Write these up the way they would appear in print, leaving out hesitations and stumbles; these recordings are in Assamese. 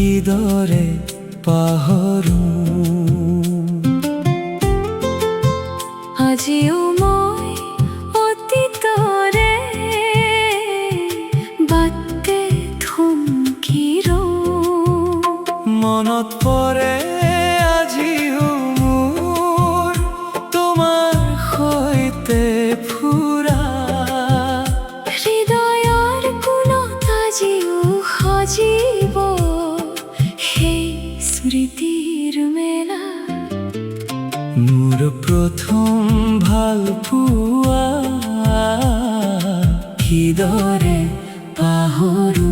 কিদৰে পাহৰো। আজিও মই অতীতৰে বাটে থমকি ৰওঁ। মনত পৰে আজিও মোৰ তোমাৰ সৈতে ফুৰা। হৃদয়ৰ কোণত আজিও সজীৱ সেই স্মৃতিৰ মেলা। মোৰ প্ৰথম ভাল পোৱা কিদৰে পাহৰো।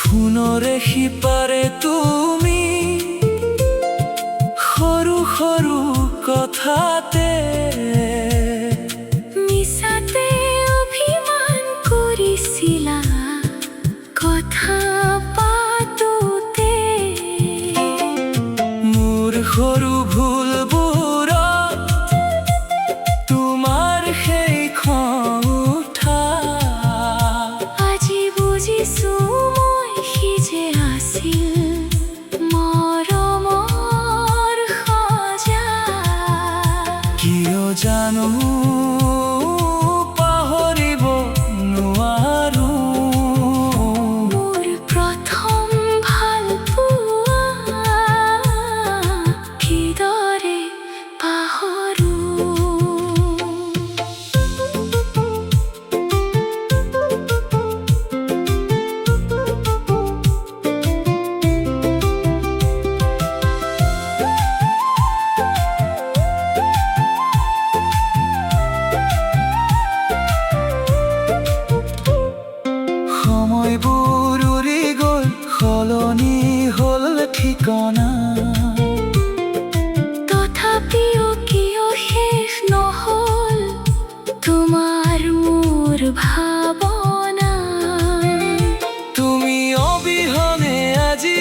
সোণৰে সিপাৰে তুমি সৰু সৰু কথাতে মিছাতে অভিমান কৰিছিলা কথা পাতোতে। মোৰ সৰু ভুলবোৰত তোমাৰ সেই খং উঠা। আজি বুজিছো মই সি যে আছিল মৰমৰ সজা। কিয় জানো পাহৰিব নোৱাৰো। মোৰ প্ৰথম ভাল পোৱা কিদৰে পাহৰো। সময়বোৰ উৰি গ'ল, সলনি হ'ল ঠিকনা। তথাপিও কিয় শেষ নহ'ল তোমাৰ মোৰ ভাৱনা। তুমি অবিহনে আজি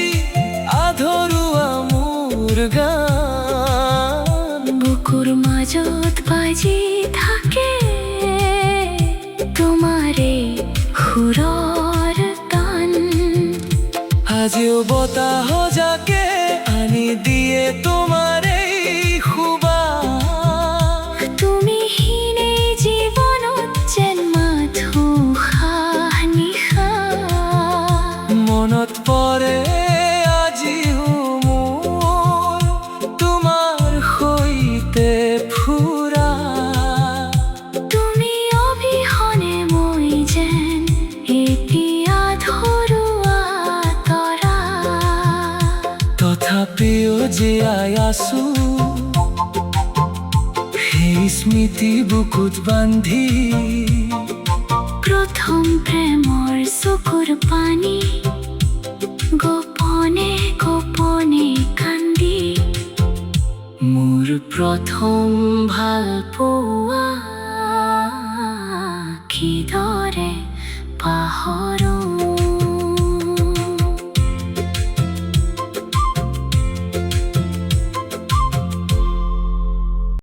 আধৰুৱা মোৰ গান। বুকুৰ মাজত বাজি থাকে তোমাৰে সুৰৰ গান। আজিও বতাহ যাকে আনি দিয়ে তোমাৰ এই সুবাস। তুমি হীনে জীৱনত যেন মাথো উশাহ নিশাহ। মনত পৰে আজিও মোৰ তোমাৰ সৈতে ফুৰা। তুমি অবিহনে মই যেন এতিয়া ধৰুৱা তৰা। তথাপিও জীয়াই আছো সেই স্মৃতি বুকুত বান্ধি। প্ৰথম প্ৰেমৰ চকুৰ পানী গোপনে গোপনে কান্দি। মোৰ প্ৰথম ভাল পোৱা কিদৰে